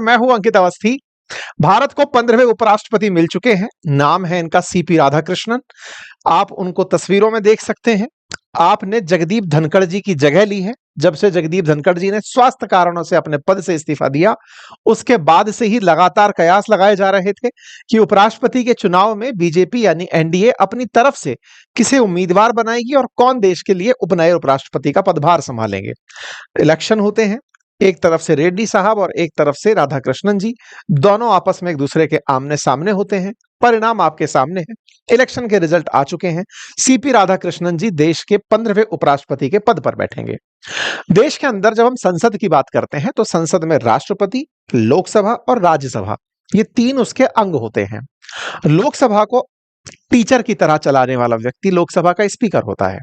मैं हूं अंकित अवस्थी। भारत को 15वें उपराष्ट्रपति मिल चुके हैं। नाम है इनका सीपी राधाकृष्णन। आप उनको तस्वीरों में देख सकते हैं। आपने जगदीप धनखड़ जी की जगह ली है। जब से जगदीप धनखड़ जी ने स्वास्थ्य कारणों से अपने पद से इस्तीफा दिया, उसके बाद से ही लगातार कयास लगाए जा रहे थे कि उपराष्ट्रपति के चुनाव में बीजेपी यानी एनडीए अपनी तरफ से किसे उम्मीदवार बनाएगी और कौन देश के लिए नए उपराष्ट्रपति का पदभार संभालेंगे। इलेक्शन होते हैं, एक तरफ से रेड्डी साहब और एक तरफ से राधाकृष्णन जी, दोनों आपस में एक दूसरे के आमने सामने होते हैं। परिणाम आपके सामने है। इलेक्शन के रिजल्ट आ चुके हैं। सीपी राधाकृष्णन जी देश के 15वें उपराष्ट्रपति के पद पर बैठेंगे। देश के अंदर जब हम संसद की बात करते हैं तो संसद में राष्ट्रपति, लोकसभा और राज्यसभा, ये तीन उसके अंग होते हैं। लोकसभा को टीचर की तरह चलाने वाला व्यक्ति लोकसभा का स्पीकर होता है।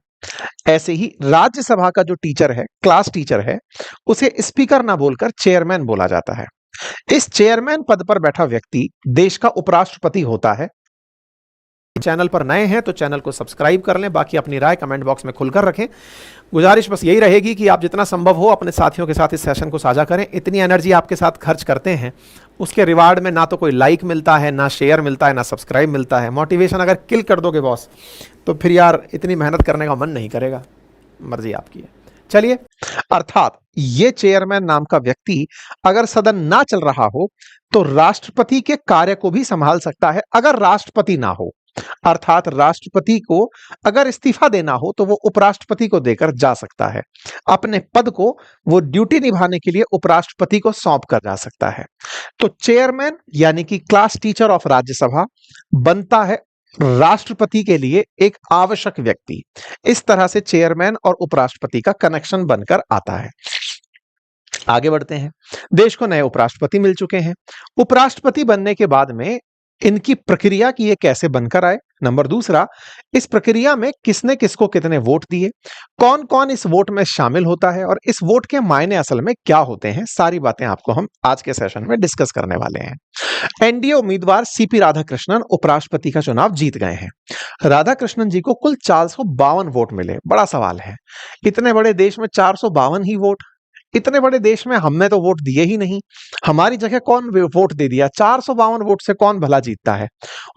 ऐसे ही राज्यसभा का जो टीचर है, क्लास टीचर है, उसे स्पीकर ना बोलकर चेयरमैन बोला जाता है। इस चेयरमैन पद पर बैठा व्यक्ति देश का उपराष्ट्रपति होता है। चैनल पर नए हैं तो चैनल को सब्सक्राइब कर लें, बाकी अपनी राय कमेंट बॉक्स में खुलकर रखें। गुजारिश बस यही रहेगी कि आप जितना संभव हो अपने साथियों के साथ इस सेशन को साझा करें। इतनी एनर्जी आपके साथ खर्च करते हैं, उसके रिवार्ड में ना तो कोई लाइक मिलता है, ना शेयर मिलता है, ना सब्सक्राइब मिलता है। मोटिवेशन अगर किल कर दोगे बॉस, तो फिर यार इतनी मेहनत करने का मन नहीं करेगा। मर्जी आपकी है। चलिए, अर्थात ये चेयरमैन नाम का व्यक्ति अगर सदन ना चल रहा हो तो राष्ट्रपति के कार्य को भी संभाल सकता है। अगर राष्ट्रपति ना हो, अर्थात राष्ट्रपति को अगर इस्तीफा देना हो तो वो उपराष्ट्रपति को देकर जा सकता है। अपने पद को वो ड्यूटी निभाने के लिए उपराष्ट्रपति को सौंप कर जा सकता है। तो चेयरमैन यानी कि क्लास टीचर ऑफ राज्यसभा बनता है राष्ट्रपति के लिए एक आवश्यक व्यक्ति। इस तरह से चेयरमैन और उपराष्ट्रपति का कनेक्शन बनकर आता है। आगे बढ़ते हैं। देश को नए उपराष्ट्रपति मिल चुके हैं। उपराष्ट्रपति बनने के बाद में इनकी प्रक्रिया की ये कैसे बनकर आए। नंबर दूसरा, इस प्रक्रिया में किसने किसको कितने वोट दिए, कौन कौन इस वोट में शामिल होता है और इस वोट के मायने असल में क्या होते हैं, सारी बातें आपको हम आज के सेशन में डिस्कस करने वाले हैं। एनडीए उम्मीदवार सीपी राधाकृष्णन उपराष्ट्रपति का चुनाव जीत गए हैं। राधाकृष्णन जी को कुल 452 वोट मिले। बड़ा सवाल है, इतने बड़े देश में 452 ही वोट। इतने बड़े देश में हमने तो वोट दिए ही नहीं, हमारी जगह कौन वोट दे दिया। 452 वोट से कौन भला जीतता है।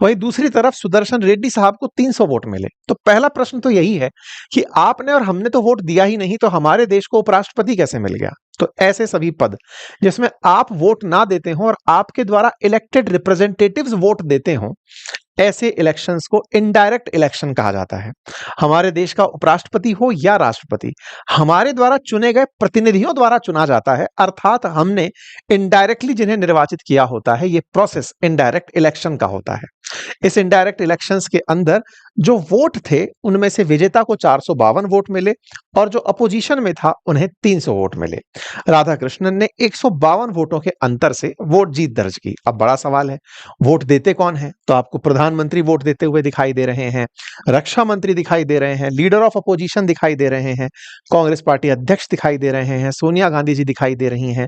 वहीं दूसरी तरफ सुदर्शन रेड्डी साहब को 300 वोट मिले। तो पहला प्रश्न तो यही है कि आपने और हमने तो वोट दिया ही नहीं, तो हमारे देश को उपराष्ट्रपति कैसे मिल गया। तो ऐसे सभी पद जिसमें आप वोट ना देते हो और आपके द्वारा इलेक्टेड रिप्रेजेंटेटिव्स वोट देते हो, ऐसे इलेक्शंस को इनडायरेक्ट इलेक्शन कहा जाता है। हमारे देश का उपराष्ट्रपति हो या राष्ट्रपति, हमारे द्वारा चुने गए प्रतिनिधियों द्वारा चुना जाता है, अर्थात हमने इनडायरेक्टली जिन्हें निर्वाचित किया होता है। ये प्रोसेस इनडायरेक्ट इलेक्शन का होता है। इस इनडायरेक्ट इलेक्शंस के अंदर जो वोट थे उनमें से विजेता को 452 वोट मिले और जो अपोजिशन में था उन्हें 300 वोट मिले। राधाकृष्णन ने 152 वोटों के अंतर से वोट जीत दर्ज की। अब बड़ा सवाल है, वोट देते कौन है। तो आपको प्रधानमंत्री वोट देते हुए दिखाई दे रहे हैं, रक्षा मंत्री दिखाई दे रहे हैं, लीडर ऑफ अपोजिशन दिखाई दे रहे हैं, कांग्रेस पार्टी अध्यक्ष दिखाई दे रहे हैं, सोनिया गांधी जी दिखाई दे रही हैं।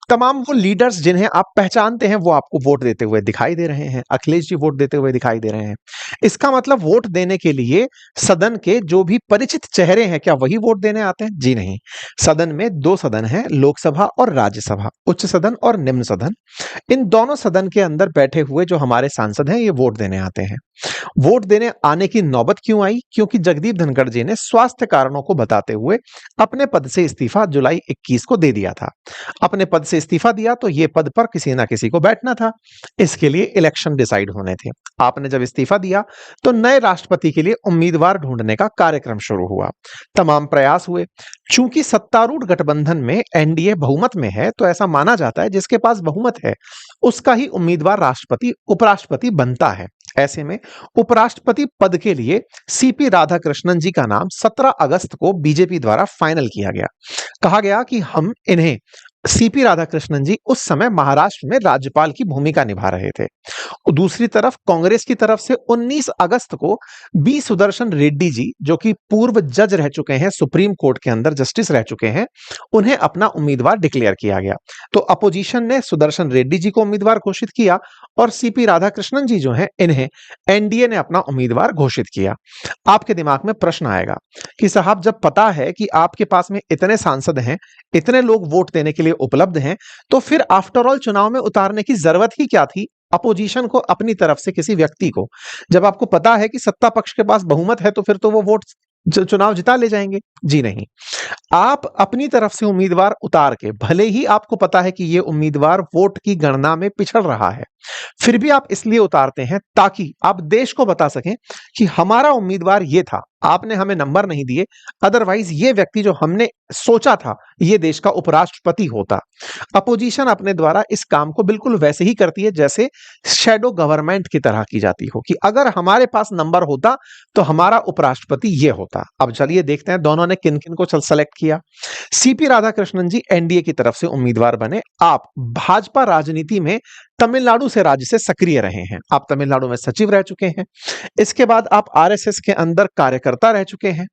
तमाम वो लीडर्स जिन्हें आप पहचानते हैं वो आपको वोट देते हुए दिखाई दे रहे हैं। अखिलेश जी वोट देते हुए दिखाई दे रहे हैं। इसका मतलब वोट देने के लिए सदन के जो भी परिचित चेहरे हैं, क्या वही वोट देने आते हैं? जी नहीं। सदन में दो सदन हैं, लोकसभा और राज्यसभा, उच्च सदन और निम्न सदन। इन दोनों सदन के अंदर बैठे हुए जो हमारे सांसद हैं, ये वोट देने आते हैं। वोट देने आने की नौबत क्यों आई? क्योंकि जगदीप धनखड़ जी ने स्वास्थ्य कारणों को बताते हुए अपने पद से इस्तीफा जुलाई 21 को दे दिया था। अपने पद से इस्तीफा दिया तो ये पद पर किसी ना किसी को बैठना था। इसके लिए इलेक्शन डिसाइड होने थे। आपने जब इस्तीफा दिया तो नए राष्ट्रपति के लिए उम्मीदवार ढूंढने का कार्यक्रम शुरू हुआ। तमाम प्रयास हुए। चूंकि सत्तारूढ़ गठबंधन में एनडीए बहुमत में है, तो ऐसा माना जाता है जिसके पास बहुमत है उसका ही उम्मीदवार राष्ट्रपति उपराष्ट्रपति बनता है। ऐसे में उपराष्ट्रपति पद के लिए सीपी राधाकृष्णन जी का नाम 17 अगस्त को बीजेपी द्वारा फाइनल किया गया। कहा गया कि हम इन्हें, सीपी राधाकृष्णन जी उस समय महाराष्ट्र में राज्यपाल की भूमिका निभा रहे थे। दूसरी तरफ कांग्रेस की तरफ से 19 अगस्त को बी सुदर्शन रेड्डी जी, जो कि पूर्व जज रह चुके हैं, सुप्रीम कोर्ट के अंदर जस्टिस रह चुके हैं, उन्हें अपना उम्मीदवार डिक्लेयर किया गया। तो अपोजिशन ने सुदर्शन रेड्डी जी को उम्मीदवार घोषित किया और सीपी राधाकृष्णन जी जो हैं, इन्हें एनडीए ने अपना उम्मीदवार घोषित किया। आपके दिमाग में प्रश्न आएगा कि साहब, जब पता है कि आपके पास में इतने सांसद हैं, इतने लोग वोट देने के लिए उपलब्ध हैं, तो फिर आफ्टर ऑल चुनाव में उतारने की जरूरत ही क्या थी अपोजिशन को अपनी तरफ से किसी व्यक्ति को? जब आपको पता है कि सत्ता पक्ष के पास बहुमत है तो फिर तो वो वोट चुनाव जिता ले जाएंगे। जी नहीं, आप अपनी तरफ से उम्मीदवार उतार के, भले ही आपको पता है कि ये उम्मीदवार वोट की गणना में पिछड़ रहा है, फिर भी आप इसलिए उतारते हैं ताकि आप देश को बता सकें कि हमारा उम्मीदवार ये था, आपने हमें नंबर नहीं दिए, अदरवाइज ये व्यक्ति जो हमने सोचा था ये देश का उपराष्ट्रपति होता। अपोजिशन अपने द्वारा इस काम को बिल्कुल वैसे ही करती है जैसे शैडो गवर्नमेंट की तरह की जाती हो, कि अगर हमारे पास नंबर होता तो हमारा उपराष्ट्रपति ये होता। अब चलिए देखते हैं दोनों ने किन किन को सेलेक्ट किया। सीपी राधाकृष्णन जी एनडीए की तरफ से उम्मीदवार बने। आप भाजपा राजनीति में तमिलनाडु से राज्य से सक्रिय रहे हैं, आप तमिलनाडु में सचिव रह चुके हैं। इसके बाद आप आरएसएस के अंदर कार्यकर्ता रह चुके हैं,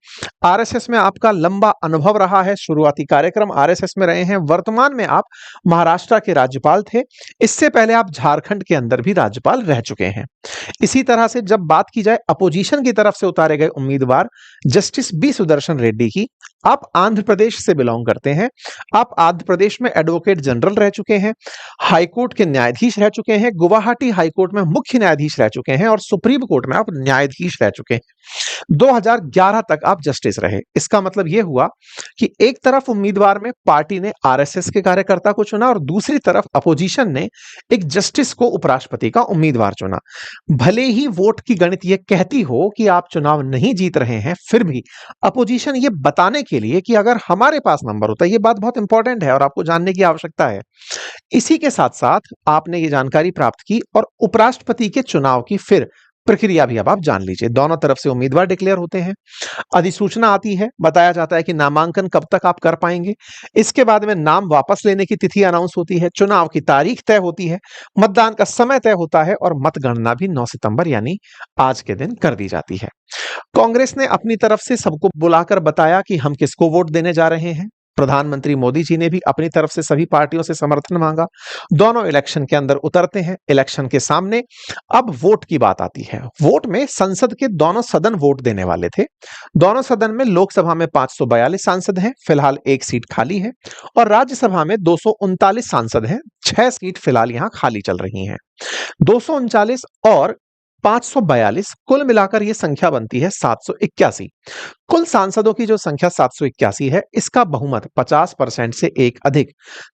आरएसएस में आपका लंबा अनुभव रहा है, शुरुआती कार्यक्रम आरएसएस में रहे हैं। वर्तमान में आप महाराष्ट्र के राज्यपाल थे, इससे पहले आप झारखंड के अंदर भी राज्यपाल रह चुके हैं। इसी तरह से जब बात की जाए अपोजिशन की तरफ से उतारे गए उम्मीदवार जस्टिस बी सुदर्शन रेड्डी की, आप आंध्र प्रदेश से बिलोंग करते हैं, आप आंध्र प्रदेश में एडवोकेट जनरल रह चुके हैं, हाईकोर्ट के न्यायाधीश रह चुके हैं, गुवाहाटी हाईकोर्ट में मुख्य न्यायाधीश रह चुके हैं और सुप्रीम कोर्ट में आप न्यायाधीश रह चुके हैं। 2011 तक आप जस्टिस रहे। इसका मतलब यह हुआ कि एक तरफ उम्मीदवार में पार्टी ने आरएसएस के कार्यकर्ता को चुना और दूसरी तरफ अपोजिशन ने एक जस्टिस को उपराष्ट्रपति का उम्मीदवार चुना। भले ही वोट की गणित यह कहती हो कि आप चुनाव नहीं जीत रहे हैं, फिर भी अपोजिशन ये बताने के लिए कि अगर हमारे पास नंबर होता है, यह बात बहुत इंपॉर्टेंट है और आपको जानने की आवश्यकता है। इसी के साथ साथ आपने ये जानकारी प्राप्त की और उपराष्ट्रपति के चुनाव की फिर प्रक्रिया भी अब आप जान लीजिए। दोनों तरफ से उम्मीदवार डिक्लेयर होते हैं, अधिसूचना आती है, बताया जाता है कि नामांकन कब तक आप कर पाएंगे। इसके बाद में नाम वापस लेने की तिथि अनाउंस होती है, चुनाव की तारीख तय होती है, मतदान का समय तय होता है और मतगणना भी 9 सितंबर यानी आज के दिन कर दी जाती है। कांग्रेस ने अपनी तरफ से सबको बुलाकर बताया कि हम किसको वोट देने जा रहे हैं। प्रधानमंत्री मोदी जी ने भी अपनी तरफ से सभी पार्टियों से समर्थन मांगा। दोनों इलेक्शन के अंदर उतरते हैं। इलेक्शन के सामने अब वोट की बात आती है। वोट में संसद के दोनों सदन वोट देने वाले थे। दोनों सदन में लोकसभा में 542 सांसद हैं, फिलहाल एक सीट खाली है, और राज्यसभा में 239 सांसद हैं, 6 सीट फिलहाल यहां खाली चल रही हैं। 239 और 542 कुल मिलाकर यह संख्या बनती है 781। कुल सांसदों की जो संख्या 781 है, इसका बहुमत 50% से एक अधिक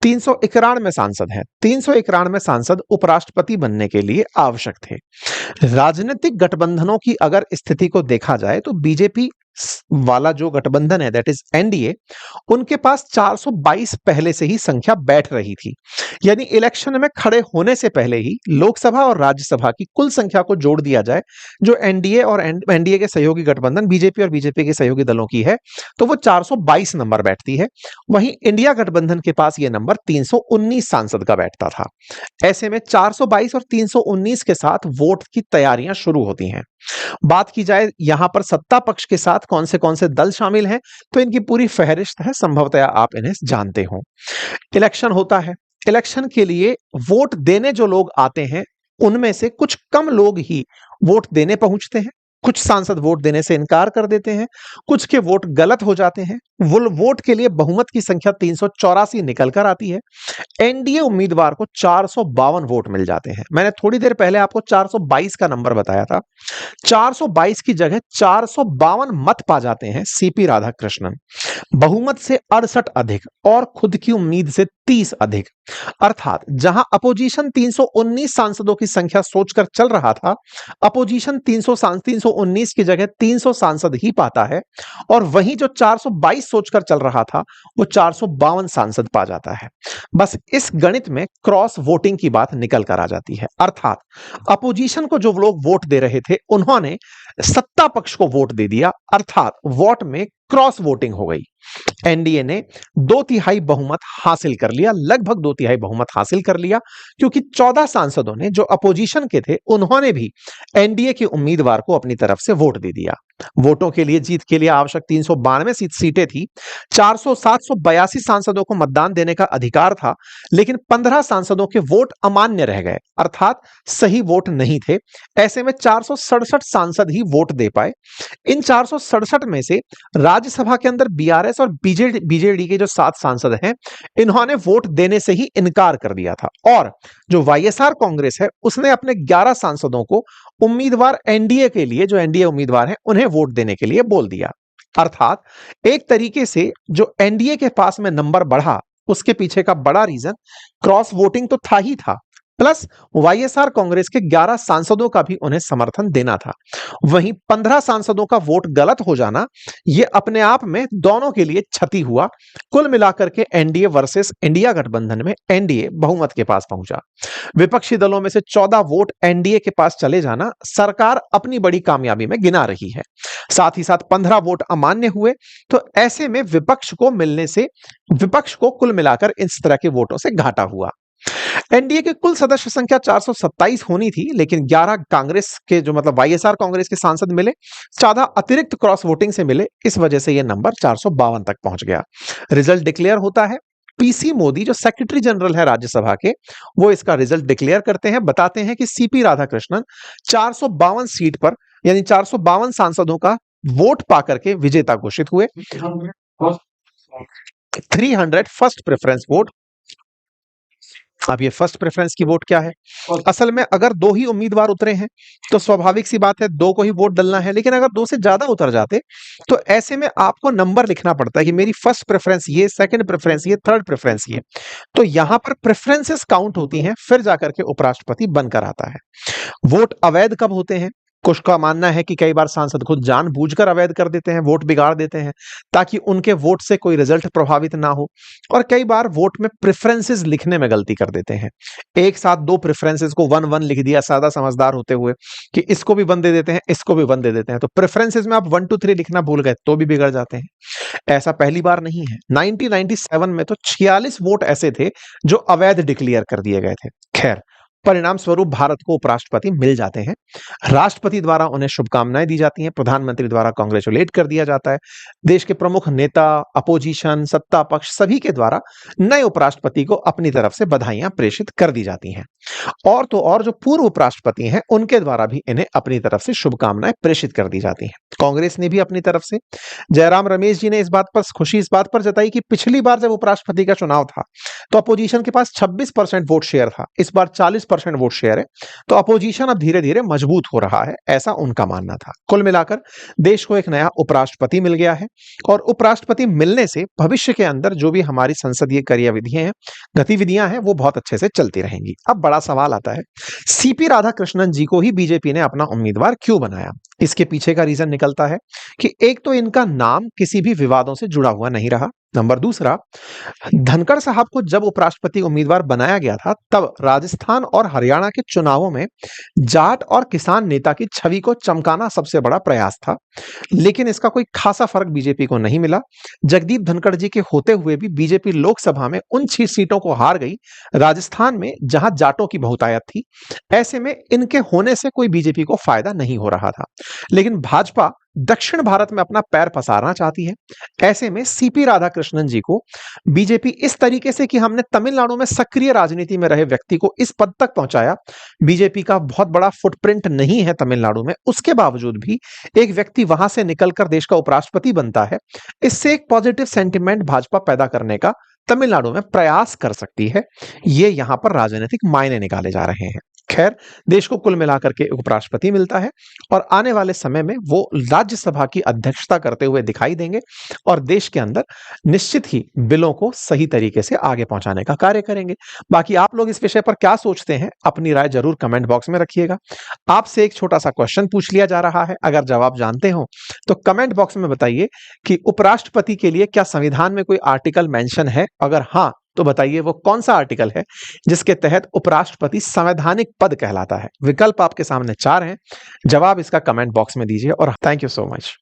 391 सांसद हैं। 391 सांसद उपराष्ट्रपति बनने के लिए आवश्यक थे। राजनीतिक गठबंधनों की अगर स्थिति को देखा जाए तो बीजेपी वाला जो गठबंधन है, दैट इज एनडीए, उनके पास 422 पहले से ही संख्या बैठ रही थी। यानी इलेक्शन में खड़े होने से पहले ही लोकसभा और राज्यसभा की कुल संख्या को जोड़ दिया जाए जो एनडीए और एनडीए के सहयोगी गठबंधन बीजेपी और बीजेपी के सहयोगी दलों की है, तो वो 422 नंबर बैठती है। वहीं इंडिया गठबंधन के पास यह नंबर 319 सांसद का बैठता था। ऐसे में 422 और 319 के साथ वोट की तैयारियां शुरू होती हैं। बात की जाए यहां पर सत्ता पक्ष के साथ कौन से दल शामिल हैं, तो इनकी पूरी फहरिस्त है, संभवतः आप इन्हें जानते हो। इलेक्शन होता है, इलेक्शन के लिए वोट देने जो लोग आते हैं उनमें से कुछ कम लोग ही वोट देने पहुंचते हैं। कुछ सांसद वोट देने से इनकार कर देते हैं, कुछ के वोट गलत हो जाते हैं। वोट के लिए बहुमत की संख्या 384 निकल कर आती है। एनडीए उम्मीदवार को 452 वोट मिल जाते हैं। मैंने थोड़ी देर पहले आपको 422 का नंबर बताया था, 422 की जगह 452 मत पा जाते हैं सीपी राधाकृष्णन। बहुमत से 68 अधिक और खुद की उम्मीद से 30 अधिक, अर्थात जहां अपोजिशन 319 सांसदों की संख्या सोचकर चल रहा था, अपोजिशन 319 की जगह 300 सांसद ही पाता है, और वहीं जो 422 सोचकर चल रहा था वो 452 सांसद पा जाता है। बस इस गणित में क्रॉस वोटिंग की बात निकल कर आ जाती है, अर्थात अपोजिशन को जो लोग वोट दे रहे थे उन्होंने सत्ता पक्ष को वोट दे दिया, अर्थात वोट में क्रॉस वोटिंग हो गई। एनडीए ने 2/3 बहुमत हासिल कर लिया, लगभग 2/3 बहुमत हासिल कर लिया, क्योंकि 14 सांसदों ने जो अपोजिशन के थे उन्होंने भी एनडीए के उम्मीदवार को अपनी तरफ से वोट दे दिया। वोटों के लिए, जीत के लिए आवश्यक 392 सीटें थी। 782 सांसदों को मतदान देने का अधिकार था, लेकिन 15 सांसदों के वोट अमान्य रह गए, अर्थात सही वोट नहीं थे। ऐसे में 467 सांसद ही वोट दे पाए। इन 467 में से राज्यसभा के अंदर बीआरएस और बीजेडी के जो 7 सांसद हैं, इन्होंने वोट देने से ही इनकार कर दिया था। और जो वाईएसआर कांग्रेस है, उसने अपने 11 सांसदों को उम्मीदवार एनडीए के लिए, जो एनडीए उम्मीदवार हैं, उन्हें वोट देने के लिए बोल दिया। अर्थात एक तरीके से जो एनडीए के पास में नंबर बढ़ा, उसके पीछे का बड़ा रीजन क्रॉस वोटिंग तो था ही था, प्लस वाईएसआर कांग्रेस के 11 सांसदों का भी उन्हें समर्थन देना था। वहीं 15 सांसदों का वोट गलत हो जाना, यह अपने आप में दोनों के लिए क्षति हुआ। कुल मिलाकर के एनडीए वर्सेस इंडिया गठबंधन में एनडीए बहुमत के पास पहुंचा। विपक्षी दलों में से 14 वोट एनडीए के पास चले जाना सरकार अपनी बड़ी कामयाबी में गिना रही है। साथ ही साथ 15 वोट अमान्य हुए, तो ऐसे में विपक्ष को मिलने से विपक्ष को कुल मिलाकर इस तरह के वोटों से घाटा हुआ। एनडीए की कुल सदस्य संख्या 427 होनी थी, लेकिन 11 कांग्रेस के, जो मतलब वाईएसआर कांग्रेस के सांसद मिले, 14 अतिरिक्त क्रॉस वोटिंग से मिले। इस वजह से यह नंबर 452 तक पहुंच गया। रिजल्ट डिक्लेयर होता है, पीसी मोदी जो सेक्रेटरी जनरल है राज्यसभा के, वो इसका रिजल्ट डिक्लेयर करते हैं, बताते हैं कि सीपी राधाकृष्णन 452 सीट पर, यानी 452 सांसदों का वोट पाकर के विजेता घोषित हुए। 300 फर्स्ट प्रेफरेंस वोट। अब ये फर्स्ट प्रेफरेंस की वोट क्या है? असल में अगर 2 ही उम्मीदवार उतरे हैं तो स्वाभाविक सी बात है 2 को ही वोट डालना है, लेकिन अगर 2 से ज्यादा उतर जाते तो ऐसे में आपको नंबर लिखना पड़ता है कि मेरी फर्स्ट प्रेफरेंस ये, सेकंड प्रेफरेंस ये, थर्ड प्रेफरेंस ये। तो यहां पर प्रेफरेंसेस काउंट होती हैं, फिर जाकर के उपराष्ट्रपति बनकर आता है। वोट अवैध कब होते हैं? कुछ का मानना है कि कई बार सांसद खुद जानबूझकर अवैध कर देते हैं, वोट बिगाड़ देते हैं ताकि उनके वोट से कोई रिजल्ट प्रभावित ना हो। और कई बार वोट में प्रेफरेंसेस लिखने में गलती कर देते हैं, एक साथ 2 प्रेफरेंसेस को 1-1 लिख दिया, सादा समझदार होते हुए कि इसको भी 1 दे देते हैं, इसको भी 1 दे देते हैं। तो प्रेफरेंसेस में आप 1 2 3 लिखना भूल गए तो भी बिगड़ जाते हैं। ऐसा पहली बार नहीं है, 1997 में तो 46 वोट ऐसे थे जो अवैध डिक्लेयर कर दिए गए थे। खैर, परिणाम स्वरूप भारत को उपराष्ट्रपति मिल जाते हैं। राष्ट्रपति द्वारा उन्हें शुभकामनाएं दी जाती हैं, प्रधानमंत्री द्वारा कांग्रेचुलेट कर दिया जाता है। देश के प्रमुख नेता, अपोजिशन, सत्ता पक्ष सभी के द्वारा नए उपराष्ट्रपति को अपनी तरफ से बधाइयां प्रेषित कर दी जाती हैं। और तो और जो पूर्व उपराष्ट्रपति हैं, उनके द्वारा भी इन्हें अपनी तरफ से शुभकामनाएं प्रेषित कर दी जाती हैं। कांग्रेस ने भी अपनी तरफ से, जयराम रमेश जी ने इस बात पर जताई कि पिछली बार जब उपराष्ट्रपति का चुनाव था तो अपोजिशन के पास 26% वोट शेयर था, इस बार 40% वोट शेयर है, तो अपोजिशन अब धीरे धीरे मजबूत हो रहा है, ऐसा उनका मानना था। कुल मिलाकर देश को एक नया उपराष्ट्रपति मिल गया है, और उपराष्ट्रपति मिलने से भविष्य के अंदर जो भी हमारी संसदीय गतिविधियां हैं वो बहुत अच्छे से चलती रहेंगी। अब बड़ा सवाल आता है, सीपी राधाकृष्णन जी को ही बीजेपी ने अपना उम्मीदवार क्यों बनाया? इसके पीछे का रीजन निकलता है कि एक तो इनका नाम किसी भी विवादों से जुड़ा हुआ नहीं रहा, नंबर दूसरा, धनखड़ साहब को जब उपराष्ट्रपति उम्मीदवार बनाया गया था तब राजस्थान और हरियाणा के चुनावों में जाट और किसान नेता की छवि को चमकाना सबसे बड़ा प्रयास था, लेकिन इसका कोई खासा फर्क बीजेपी को नहीं मिला। जगदीप धनखड़ जी के होते हुए भी बीजेपी लोकसभा में उन 6 सीटों को हार गई राजस्थान में जहां जाटों की बहुतायत थी। ऐसे में इनके होने से कोई बीजेपी को फायदा नहीं हो रहा था, लेकिन भाजपा दक्षिण भारत में अपना पैर पसारना चाहती है। ऐसे में सीपी राधाकृष्णन जी को बीजेपी इस तरीके से कि हमने तमिलनाडु में सक्रिय राजनीति में रहे व्यक्ति को इस पद तक पहुंचाया, बीजेपी का बहुत बड़ा फुटप्रिंट नहीं है तमिलनाडु में, उसके बावजूद भी एक व्यक्ति वहां से निकलकर देश का उपराष्ट्रपति बनता है, इससे एक पॉजिटिव सेंटिमेंट भाजपा पैदा करने का तमिलनाडु में प्रयास कर सकती है। ये यहां पर राजनीतिक मायने निकाले जा रहे हैं। खैर, देश को कुल मिलाकर के उपराष्ट्रपति मिलता है और आने वाले समय में वो राज्यसभा की अध्यक्षता करते हुए दिखाई देंगे और देश के अंदर निश्चित ही बिलों को सही तरीके से आगे पहुंचाने का कार्य करेंगे। बाकी आप लोग इस विषय पर क्या सोचते हैं, अपनी राय जरूर कमेंट बॉक्स में रखिएगा। आपसे एक छोटा सा क्वेश्चन पूछ लिया जा रहा है, अगर जवाब जानते हो तो कमेंट बॉक्स में बताइए कि उपराष्ट्रपति के लिए क्या संविधान में कोई आर्टिकल मेंशन है? अगर हाँ, तो बताइए वो कौन सा आर्टिकल है जिसके तहत उपराष्ट्रपति संवैधानिक पद कहलाता है। विकल्प आपके सामने 4 हैं, जवाब इसका कमेंट बॉक्स में दीजिए और थैंक यू सो मच।